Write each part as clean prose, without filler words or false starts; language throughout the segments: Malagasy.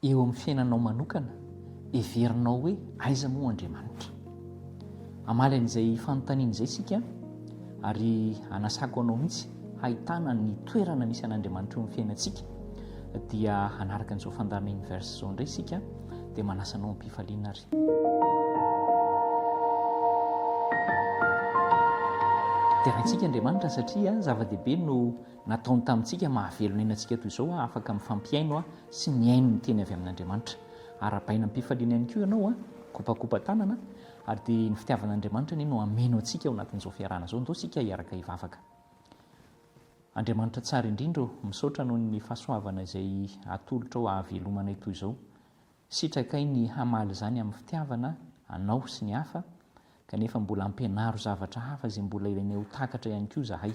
Eo amin'ny fiainanao manokana, everinao hoe aiza moa Andriamanitra. Amaly an'izay fanontaniana izay isika ary anasako anao mihitsy hahitana ny toerana misy an'Andriamanitra eo amin'ny fiainantsika dia hanaraka an'izao fandamin'ny verse izao indray isika dia manasa anao am-pifaliana ary. Dia rahantsika Andriamanitra satria zava-dehibe no nataony tamintsika mahavelona ainantsika toy izao afaka mifampiaino sy miaino ny teny avy amin'Andriamanitra. Arabaina am-pifaliana ihany koa ianao kopakopa tanana ary dia ny fitiavan'Andriamanitra ny no ameno antsika ao anatin'izao fiarahana izao ndao sika hiaraka hivavaka. Andriamanitra tsara indrindra misaotra noho ny fahasoavana izay atolotra ao hahavelomanay toy izao. Sitrakay ny hamaly izany amin'ny fitiavana anao sy ny hafa kanefa mbola ampianaro zavatra hafa izay mbola ilainay ho takatra ihany koa zahay.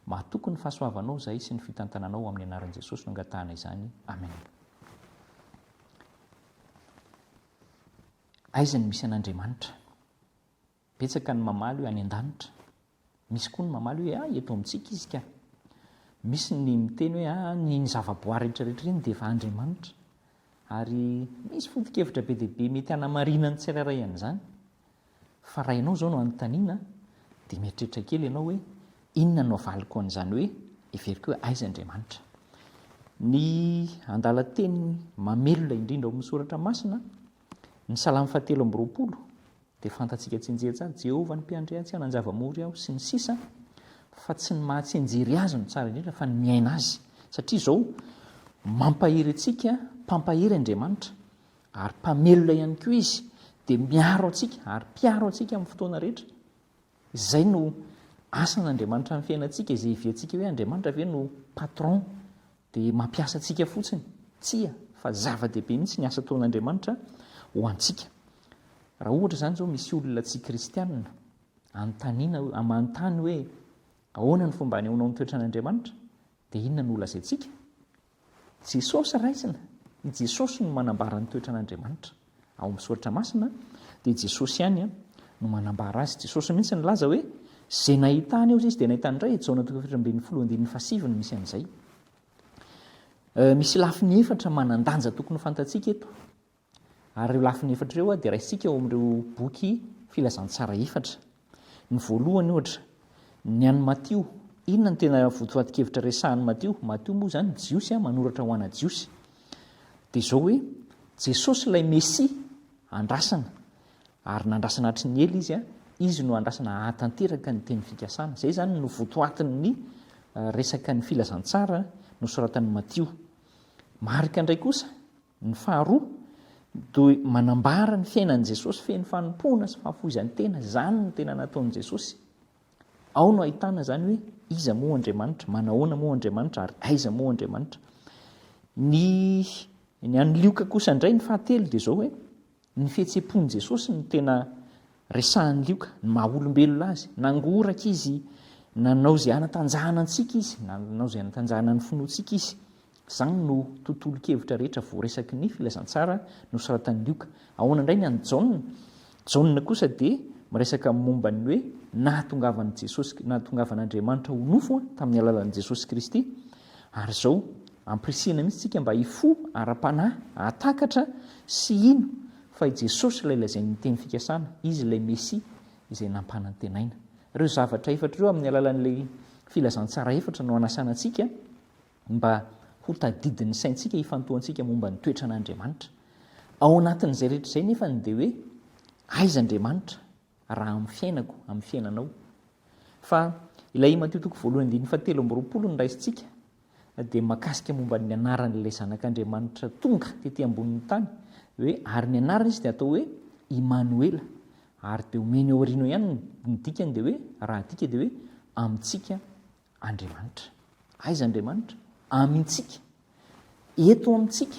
Mahatoky ny fahasoavanao zahay sy ny fitantananao amin'ny anaran'i Jesosy no angatahana izany. Amen. Aiza ny misy an'Andriamanitra? Betsaka ny mamaly hoe any an-danitra. Misy koa ny mamaly hoe eto amintsika izy ka. Misy ny miteny hoe ny zavaboary rehetrarehetra iny dia efa Andriamanitra. Ary misy foto-kevitra be dia be mety hanamarina ny tsirairay an'izany. Fa raha ianao izao no anontaniana dia mieritreritra kely ianao hoe inona no avaliko an'izany hoe everiko hoe aiza Andriamanitra. Ny andalan-teny mamelona indrindra ao amin'ny soratra masina ny Salamy 7:20 dia fantatsika tsenjehitsara Jehovah ny mpiandry ahy tsy hanan-java-mory aho sy ny sisa fa tsy ny mahatsenjery azy no tsara indrindra fa ny miaina azy. Satria izao mampahery antsika, mpampahery Andriamanitra ary mpamelona ihany koa izy dia miaro antsika ary mpiaro antsika amin'ny fotoana rehetra. Izay no asan'Andriamanitra amin'ny fiainantsika izay hiviantsika hoe Andriamanitra ve no patron dia mampiasa antsika fotsiny. Tsia fa zava-dehibe mihitsy ny asa ataon'Andriamanitra ho antsika. Raha ohatra izany izao misy olona tsy kristianina anontaniana manontany hoe ahoana ny fomba hanehoanao ny toetran'Andriamanitra dia inona no lazaintsika? Jesosy raisina. I Jesosy no manambara ny toetran'Andriamanitra. Ao amin'ny soratra masina dia Jesosy ihany no manambara azy. Jesosy mihitsy nilaza hoe izay nahitany eo izy dia nahitany indray Jaona 1:7 misy an'izay. Misy lafiny efatra manan-danja tokony fantatsika eto. Ary ireo lafiny efatra ireo dia raisitsika ao amin'ireo boky filazantsara efatra. Ny voalohany ohatra ny an'ny Matio. Inona ny tena votoatin-kevitra resahan'ny Matio? Matio moa izany jiosy manoratra ho ana jiosy. Dia izao hoe Jesosy ilay Mesia andrasana ary nandrasana hatry ny ela izy no andrasana hahatanteraka ny teny fikasana. Izay izany no votoatin'ny resaka ny filazantsara nosoratan'ny Matio. Marika indray kosa ny faharoa dia manambara ny fiainan'i Jesosy feno fanompoana sy fahafoizan-tena. Izany no tena nataon'i Jesosy. Ao no ahitana izany hoe iza moa Andriamanitra, manahoana moa Andriamanitra ary aiza moa Andriamanitra. Ny an'ny Lioka kosa indray ny fahatelo dia izao hoe ny fihetsepon'i Jesosy no tena resahan'ny Lioka, ny maha-olombelona azy. Nangoraka izy, nanao izay hanatanjahana antsika izy, nanao izay hanatanjahana ny finoantsika izy. Izany no tontolo-kevitra rehetra voaresaky ny filazantsara nosoratan'ny Lioka. Ahoana indray ny an'ny Jaona kosa dia miresaka momba ny hoe nahatongavan'Andriamanitra ho nofo tamin'ny alalan'i Jesosy Kristy. Ary izao ampirisihana mihitsy tsika mba hifoha ara-panahy, hahatakatra sy ino fa i Jesosy ilay lazain'ny teny fikasana, izy ilay Mesia izay nampanantenaina. Ireo zavatra efatra ireo amin'ny alalan'ilay filazantsara efatra no anasana antsika mba ho tadidin'ny saintsika hifantohantsika momba ny toetran'Andriamanitra. Ao anatin'izay rehetra izay nefa dia hoe aiza Andriamanitra raha amin'ny fiainako, amin'ny fiainanao. Fa ilay Matio 1:7 no raisintsika dia makasika momba ny anaran'ilay zanak'Andriamanitra tonga tetỳ ambonin'ny tany hoe ary ny anarany izy dia atao hoe Immanuela ary dia omeny ao aoriana ihany ny dikany dia hoe raha dika dia hoe amintsika Andriamanitra. Aiza Andriamanitra? Amintsika. Eto amintsika.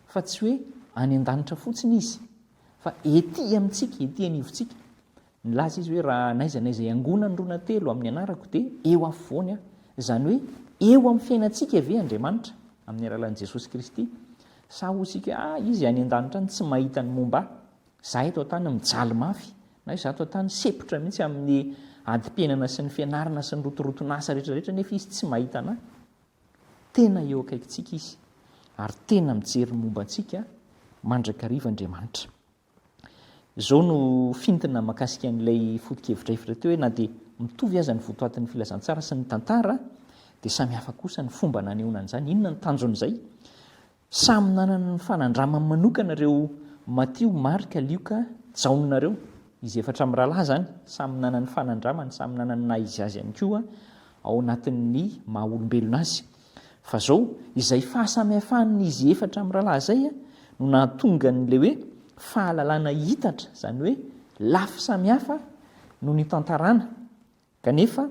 Fa tsy hoe any an-danitra fotsiny izy fa ety amintsika, ety anivontsika. Nilaza izy hoe raha naiza iangona ny rona telo amin'ny anarako dia eo afovoany. Izany hoe eo amin'ny fiainantsika ve Andriamanitra amin'ny alalan'i Jesosy Kristy? Sa hotsika izy any an-danitra any tsy mahita ny momba ahy. Izahay eto an-tany mijaly mafy na izahay eto an-tany sepotra mihitsy amin'ny adi-piainana sy ny fianarana sy ny rotoroton'asa rehetrarehetra nefa izy tsy mahita anahy. Tena eo akaikitsika izy. ary tena mijery momba antsika mandrakariva Andriamanitra. Izao no fintina makasika an'ilay foto-kevitra efitra teo hoe na dia mitovy aza ny votoatin'ny filazantsara sy ny tantara dia samy hafa kosa ny fomba nanehoana an'izany. Inona ny tanjon'izay? Samy nanana ny fanandramany manokana ireo Matio, Marika, Lioka, Jaonareo, izy efatra amin'ny rahalahy zany, samy nanana ny fanandramany, samy nanana ny naizy azy ihany koa ao anatin'ny maha-olombelona azy. Fa zao izay fahasamihafan'izy efatra amin'ny rahalahy zay no nahatonga n'le hoe fahalalana hitatra, zany hoe lafy samihafa no ny tantarana, kanefa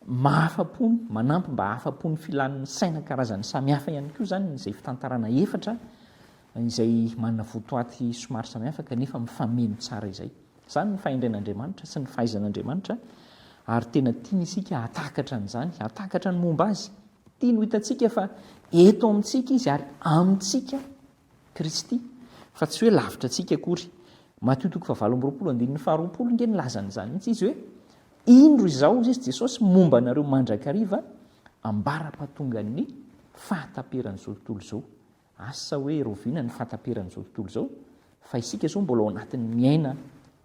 mahafapony, manampy mba hahafapony filan'ny saina karazany samihafa ihany koa zany izay fitantarana efatra izay manana votoaty somary samihafa kanefa mifameno tsara izay. Zany ny fahendren'Andriamanitra sy ny fahaizan'Andriamanitra, ary tena tiany isika hatakatra an'izany, hatakatra ny momba azy. Tiany ho hitantsika fa eto amintsika izy ary amintsika Kristy, fa tsy hoe lavitra antsika akory. Matio 7:20 nge nilazan'izany mihitsy izy hoe indro izao izy Jesosy momba anareo mandrakariva ambara-pahatongan'ny fahataperan'izao tontolo izao. Asa hoe roviana ny fahataperan'izao tontolo izao, fa isika izao mbola ao anatin'ny miaina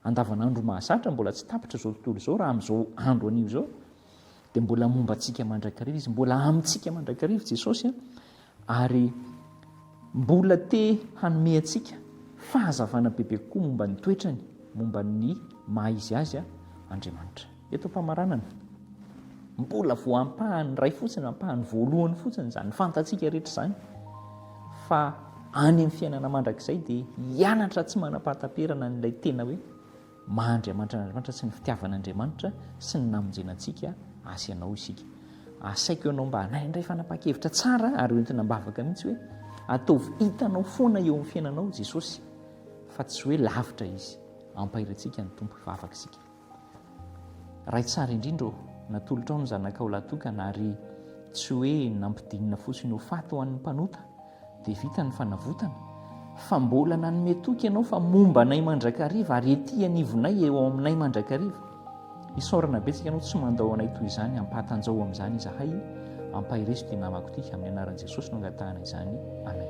andavanandro mahazatra, mbola tsy tapitra izao tontolo izao raha amin'izao andro anio izao, dia mbola momba antsika mandrakariva izy, mbola amintsika mandrakariva Jesosy, ary mbola te hanome antsika fahazavana bebe kokoa momba ny toetrany, momba ny maha izy azy Andriamanitra. Eto am-pamaranana mbola vo ampahany ray fotsiny, ampahany voalohany fotsiny zany fantatsika rehetra zany, fa any amin'ny fiainana mandrakizay dia hianatra tsy manam-pahataperana n'ilay tena hoe maha-Andriamanitra n'Andriamanitra sy ny fitiavan'Andriamanitra sy ny namonjena antsika azy ianao isika. Asaiko ianao mba hanaindray fanapaha-kevitra tsara ary entina mbavaka mihitsy hoe ataovy hitanao foana eo amin'ny fiainanao Jesosy, fa tsy hoe lavitra izy, ampahirantsika ny tompo hivavaka isika. Ray tsara indrindra natolotra ao ny zanakao lahatokana, ary tsy hoe nampidinina fotsiny ho faty ho an'ny mpanota dia vita ny fanavotana, fa mbola nanome toky ianao fa momba anay mandrakariva ary ety anivonay eo aminay mandrakariva. Isaorana betsika ianao tsy mandao anay toy izany, ampahatanjao amin'izany izahay, ampahireso ty namako ty amin'ny anaran'i Jesosy no angatahana izany. Amen.